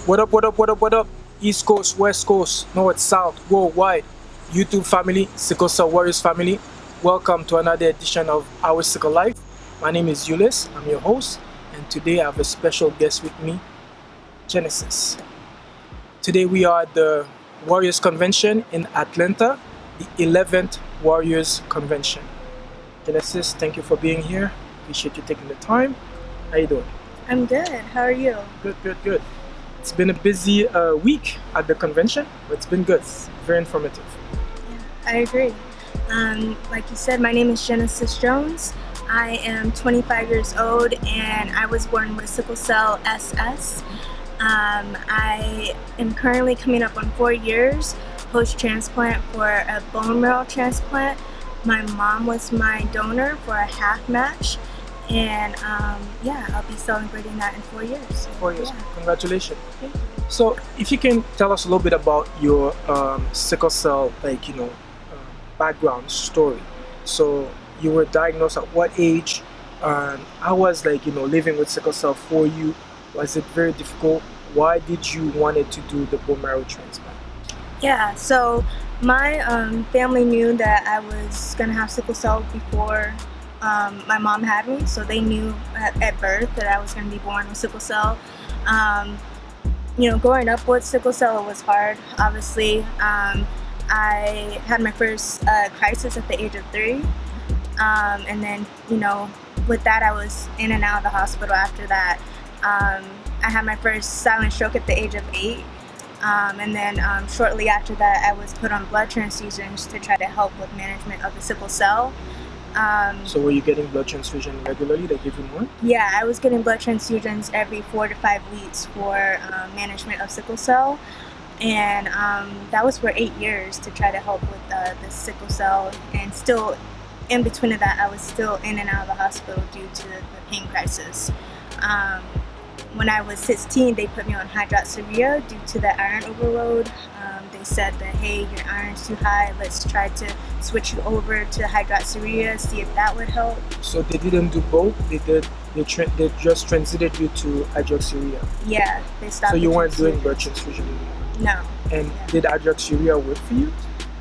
What up, what up, what up, what up? East Coast, West Coast, North, South, worldwide. YouTube family, Sickle Cell Warriors family. Welcome to another edition of Our Sickle Life. My name is Ulysses, I'm your host, and today I have a special guest with me, Genesis. Today we are at the Warriors Convention in Atlanta, the 11th Warriors Convention. Genesis, thank you for being here. Appreciate you taking the time. How you doing? I'm good. How are you? Good. It's been a busy week at the convention, but it's been good. Very informative. Yeah, I agree. Like you said, my name is Genesis Jones. I am 25 years old and I was born with sickle cell SS. I am currently coming up on 4 years post-transplant for a bone marrow transplant. My mom was my donor for a half match. And I'll be celebrating that in 4 years. 4 years. Yeah. Congratulations. Thank you. So, if you can tell us a little bit about your sickle cell, background story. So, you were diagnosed at what age? How was living with sickle cell for you? Was it very difficult? Why did you wanted to do the bone marrow transplant? Yeah. So my family knew that I was gonna have sickle cell before my mom had me, so they knew at birth that I was going to be born with sickle cell. Growing up with sickle cell, it was hard, obviously. I had my first crisis at the age of 3, and then, with that, I was in and out of the hospital after that. I had my first silent stroke at the age of 8, and then shortly after that, I was put on blood transfusions to try to help with management of the sickle cell. So were you getting blood transfusion regularly? They give you more? Yeah, I was getting blood transfusions every 4 to 5 weeks for management of sickle cell, and that was for 8 years to try to help with the sickle cell. And still, in between of that, I was still in and out of the hospital due to the pain crisis. When I was 16, they put me on hydroxyurea due to the iron overload. They said that, hey, your iron's too high, let's try to switch you over to hydroxyurea, see if that would help. So they didn't do both? They just transited you to hydroxyurea? Yeah, they stopped. So you weren't doing blood transfusion anymore? No. And did hydroxyurea work for you?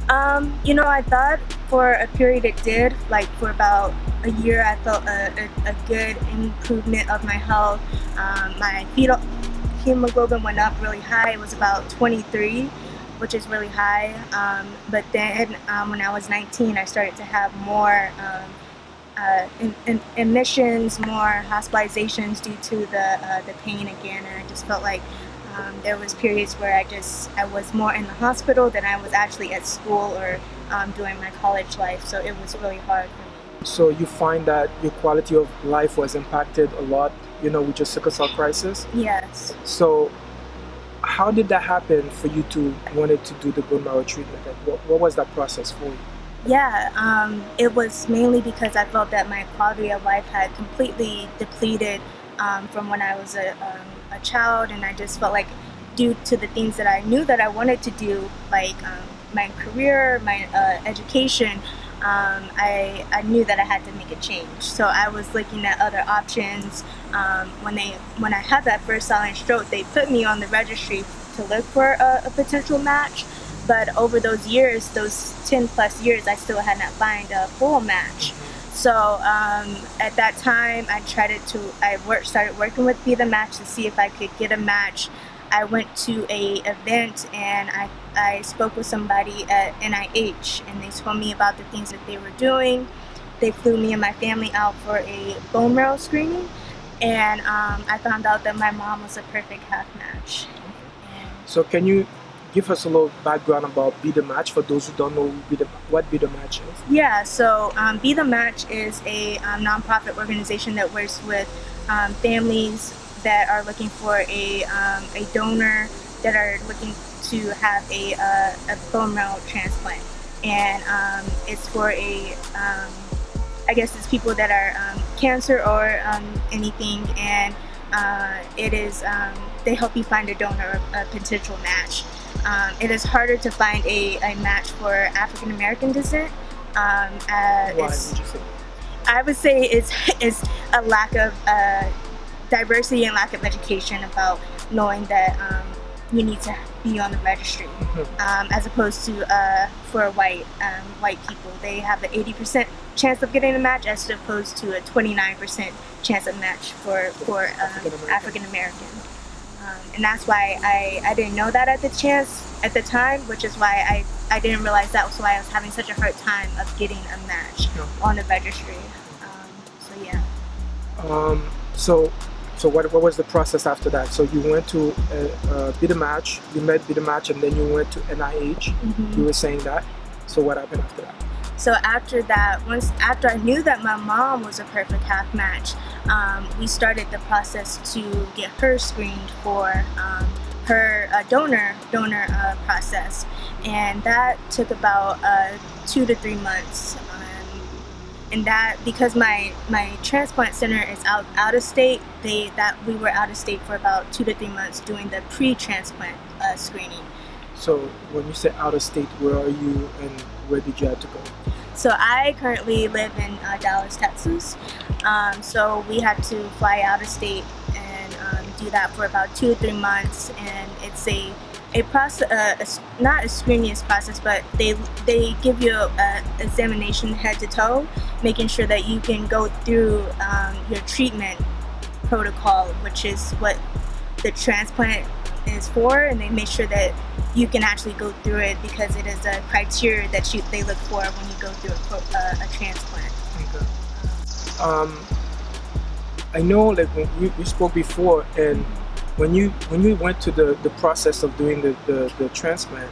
I thought for a period it did. Like for about a year, I felt a good improvement of my health. My fetal hemoglobin went up really high. It was about 23, which is really high. But then when I was 19, I started to have more admissions, more hospitalizations due to the pain again, and I just felt like there was periods where I was more in the hospital than I was actually at school or doing my college life, so it was really hard for me. So you find that your quality of life was impacted a lot, with your sickle cell crisis? Yes. So how did that happen for you to wanted to do the bone marrow treatment? Like, what was that process for you? Yeah, it was mainly because I felt that my quality of life had completely depleted from when I was a child, and I just felt like due to the things that I knew that I wanted to do, like my career, my education, I knew that I had to make a change. So I was looking at other options. When I had that first silent stroke, they put me on the registry to look for a potential match. But over those years, those 10 plus years, I still had not found a full match. So at that time, I started working with Be The Match to see if I could get a match. I went to a event and I spoke with somebody at NIH, and they told me about the things that they were doing. They flew me and my family out for a bone marrow screening, and I found out that my mom was a perfect half match. So can you give us a little background about Be The Match for those who don't know what Be The Match is? Yeah, so Be The Match is a nonprofit organization that works with families that are looking for a donor, that are looking to have a bone marrow transplant. And it's for it's people that are cancer or anything, and it is, they help you find a donor, a potential match. It is harder to find a match for African American descent. Why would you say? I would say it's a lack of diversity and lack of education about knowing that you need to be on the registry, as opposed to for white people, they have an 80% chance of getting a match, as opposed to a 29% chance of match for African American. And that's why I didn't know that at the time, which is why I didn't realize that was why I was having such a hard time of getting a match on the registry. So yeah. So what was the process after that? So you went to be the match, you met be the match, and then you went to NIH. You were saying that. So what happened after that? So after that, after I knew that my mom was a perfect half match, we started the process to get her screened for her donor process, and that took about 2 to 3 months. And that because my transplant center is out of state, we were out of state for about 2 to 3 months doing the pre-transplant screening. So when you say out of state, where are you and where did you have to go? So I currently live in Dallas, Texas. So we had to fly out of state and do that for about 2 to 3 months, and it's a process, not a strenuous process, but they give you an examination head to toe, making sure that you can go through your treatment protocol, which is what the transplant is for, and they make sure that you can actually go through it because it is a criteria that they look for when you go through a transplant. Okay. I know, like when we spoke before, and when you went to the process of doing the transplant,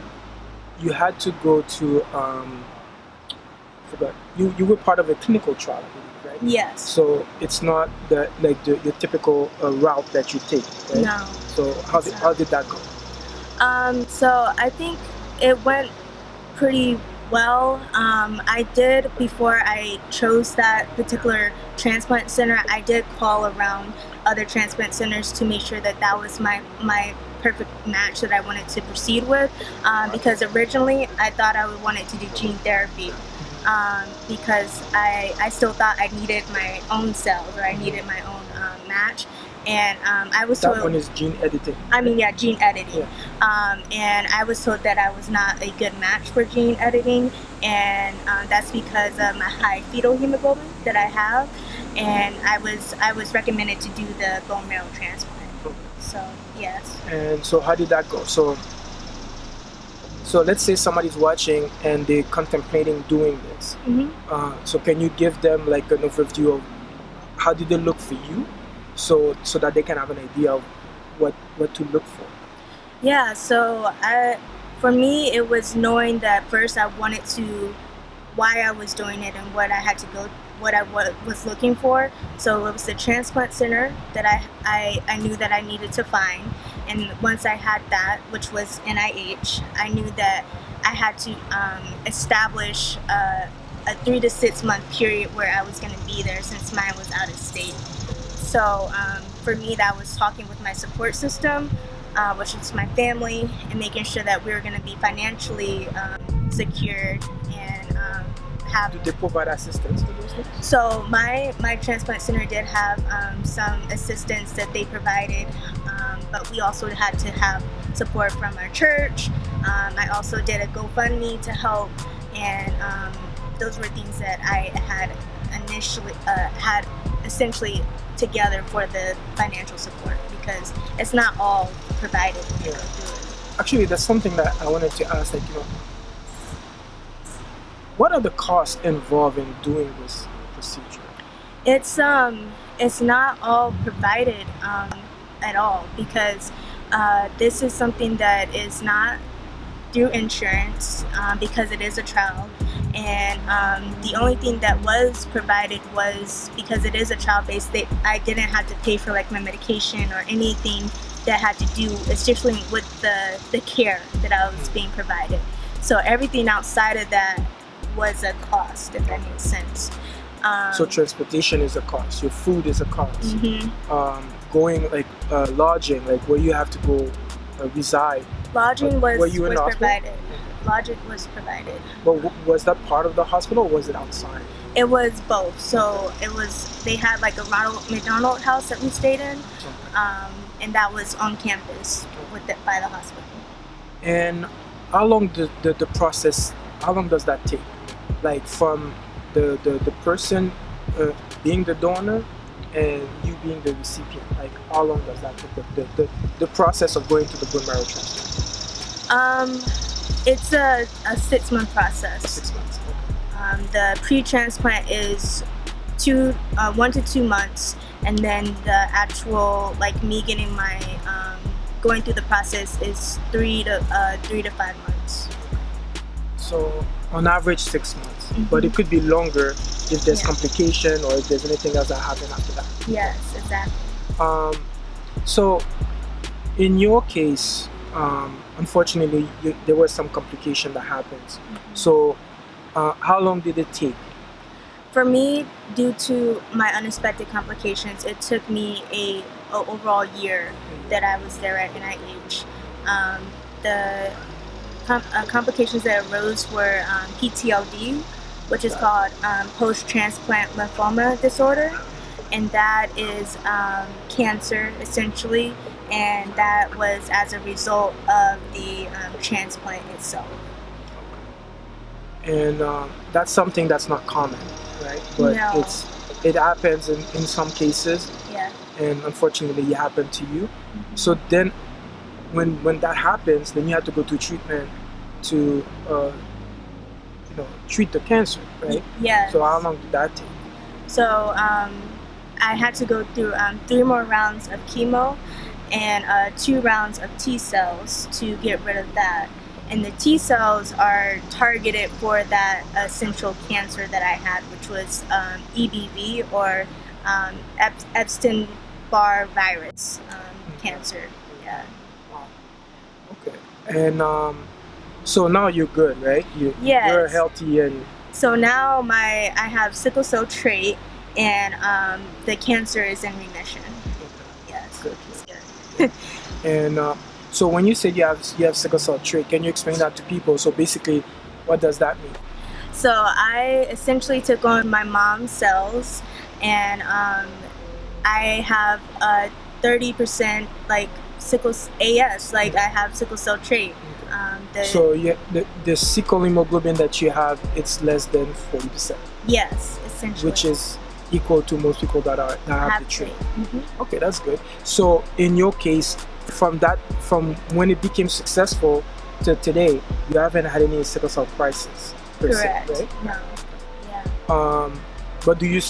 you had to go to I forgot, you were part of a clinical trial, I believe, right? Yes. So it's not the typical route that you take, right? No. So how did that go? So I think it went pretty well. I did, before I chose that particular transplant center, I did call around other transplant centers to make sure that that was my perfect match that I wanted to proceed with, because originally I thought I wanted to do gene therapy, because I still thought I needed my own cells, or I needed my own match. And I was told that one is gene editing. I mean, yeah, gene editing. Yeah. And I was told that I was not a good match for gene editing, and that's because of my high fetal hemoglobin that I have, and I was recommended to do the bone marrow transplant. Okay. So yes. And so how did that go? So let's say somebody's watching and they're contemplating doing this. So can you give them like an overview of how did they look for you? So that they can have an idea of what to look for. Yeah, so for me, it was knowing that first I wanted to, why I was doing it and what I had to go, what I was looking for. So it was the transplant center that I knew that I needed to find. And once I had that, which was NIH, I knew that I had to establish a 3 to 6 month period where I was going to be there, since mine was out of state. So for me, that was talking with my support system, which is my family, and making sure that we were going to be financially secured and have. Did they provide assistance for those things? So my transplant center did have some assistance that they provided, but we also had to have support from our church. I also did a GoFundMe to help, and those were things that I had initially had essentially together for the financial support, because it's not all provided when you go through it. Actually, that's something that I wanted to ask, like, what are the costs involved in doing this procedure? It's not all provided at all, because this is something that is not through insurance, because it is a trial. And the only thing that was provided was, because it is a trial-based, I didn't have to pay for like my medication or anything that had to do, especially with the care that I was being provided. So everything outside of that was a cost, if that makes sense. So transportation is a cost, your food is a cost. Going like lodging, like where you have to go reside. Lodging was provided. Lodging was provided. But was that part of the hospital, or was it outside? It was both. So they had like a Ronald McDonald house that we stayed in, and that was on campus. by the hospital. And how long the process, how long does that take? Like from the person being the donor and you being the recipient, like how long does that take, the process of going to the bone marrow transplant? It's a 6-month process. 6 months, okay. The pre-transplant is 1 to 2 months, and then the actual, like me getting my going through the process is 3 to 5 months. So on average 6 months, but it could be longer if there's complication or if there's anything else that happens after that. Yes, exactly. So in your case, unfortunately, there was some complication that happens. So how long did it take? For me, due to my unexpected complications, it took me a overall year that I was there at NIH. The complications that arose were PTLD, which is called post-transplant lymphoma disorder, and that is cancer essentially, and that was as a result of the transplant itself. And that's something that's not common, right? But No. it happens in some cases. Yeah. And unfortunately it happened to you. So then when that happens, then you have to go to treatment to treat the cancer, right? Yeah. So how long did that take? So I had to go through 3 more rounds of chemo and 2 rounds of T cells to get rid of that. And the T cells are targeted for that essential cancer that I had, which was EBV, or Epstein-Barr virus cancer. Yeah. Wow. Okay. And so now you're good, right? Yes. You're healthy and. So now I have sickle cell trait, and the cancer is in remission. Okay. Yes. Good. It's good. And so when you say you have sickle cell trait, can you explain that to people? So basically, what does that mean? So I essentially took on my mom's cells, and I have 30% like sickle AS, like I have sickle cell trait. So the sickle hemoglobin that you have, it's less than 40%. Yes, essentially. Which is equal to most people that have the trait. Okay, that's good. So in your case, from when it became successful to today, you haven't had any sickle cell crisis per Correct. se, right? No. Yeah. But do you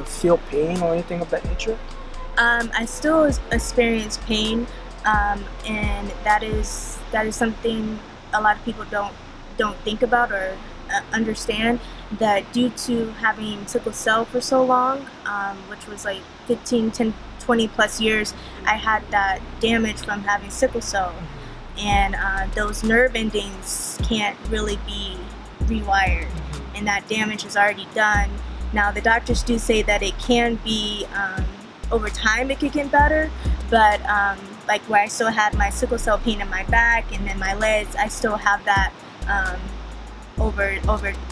feel pain or anything of that nature? I still experience pain, and that is something a lot of people don't think about or understand, that due to having sickle cell for so long, which was like 10, 20 plus years, I had that damage from having sickle cell, and those nerve endings can't really be rewired, and that damage is already done. Now the doctors do say that it can be over time it could get better, but like where I still had my sickle cell pain in my back and then my legs, I still have that over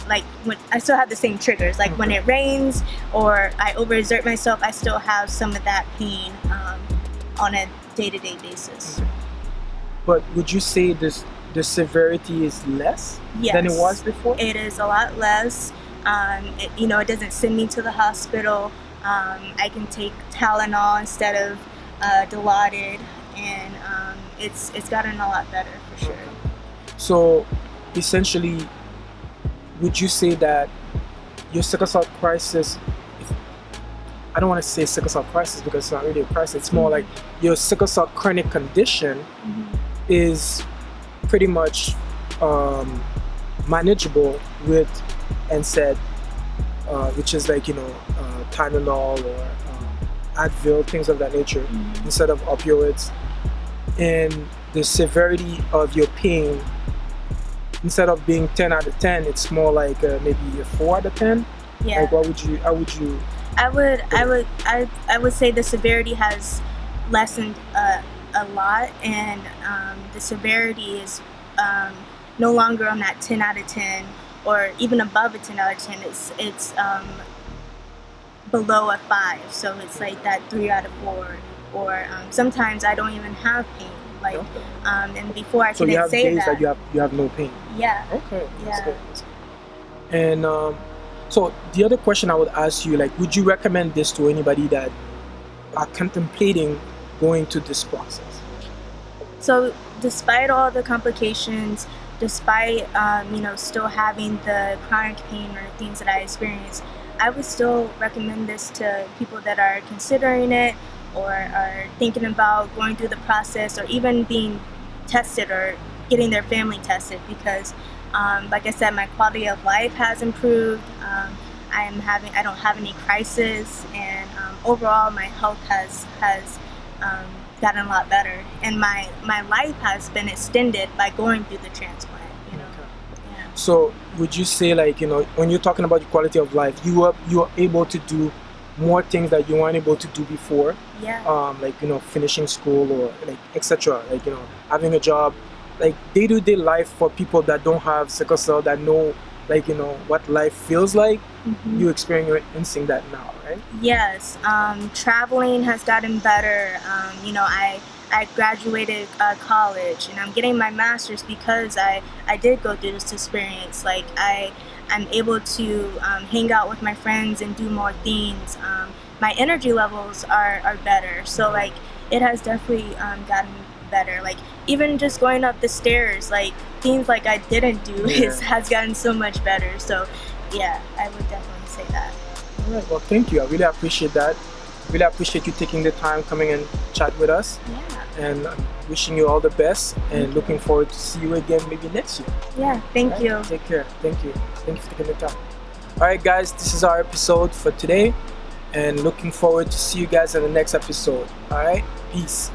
like when I still have the same triggers, like when it rains or I overexert myself, I still have some of that pain on a day-to-day basis. But would you say the severity is less than it was before? It is a lot less. It doesn't send me to the hospital. I can take Tylenol instead of Dilaudid, and it's gotten a lot better for sure. So essentially, would you say that your sickle cell crisis, I don't want to say sickle cell crisis because it's not really a crisis, it's more like your sickle cell chronic condition is pretty much manageable with NSAID, which is like Tylenol or Advil, things of that nature, instead of opioids. And the severity of your pain, instead of being 10 out of 10, it's more like maybe a 4 out of 10. Yeah. Like how would you? I would say the severity has lessened a lot, and the severity is no longer on that 10 out of 10 or even above a 10 out of 10. It's below a 5, so it's like that 3 out of 4 or sometimes I don't even have pain. Like, Okay. and before I So you couldn't have say days that. that you have no pain. Yeah. Okay, that's Yeah. good. That's good. And so the other question I would ask you, like, would you recommend this to anybody that are contemplating going to this process? So despite all the complications, despite still having the chronic pain or things that I experienced, I would still recommend this to people that are considering it or are thinking about going through the process or even being tested or getting their family tested, because like I said, my quality of life has improved. I don't have any crisis, and overall my health has gotten a lot better, and my life has been extended by going through the transplant. Okay. Yeah. So would you say, like, when you're talking about your quality of life, you are able to do more things that you weren't able to do before? Yeah. Like, finishing school or like etc. Like, having a job, like day-to-day life for people that don't have sickle cell, that know, like, what life feels like. Mhm. You experiencing that now, right? Yes, traveling has gotten better. I graduated college, and I'm getting my master's because I did go through this experience. Like, I'm able to hang out with my friends and do more things. My energy levels are better. So like, it has definitely gotten better. Like, even just going up the stairs, like things like I didn't do has gotten so much better. So yeah, I would definitely say that. All right. Well, thank you. I really appreciate that. Really appreciate you taking the time, coming and chat with us. Yeah. And I'm wishing you all the best, and looking forward to see you again maybe next year. Yeah, thank Right? you. Take care. Thank you. Thank you for taking the time. All right, guys, this is our episode for today, and looking forward to see you guys in the next episode. All right, peace.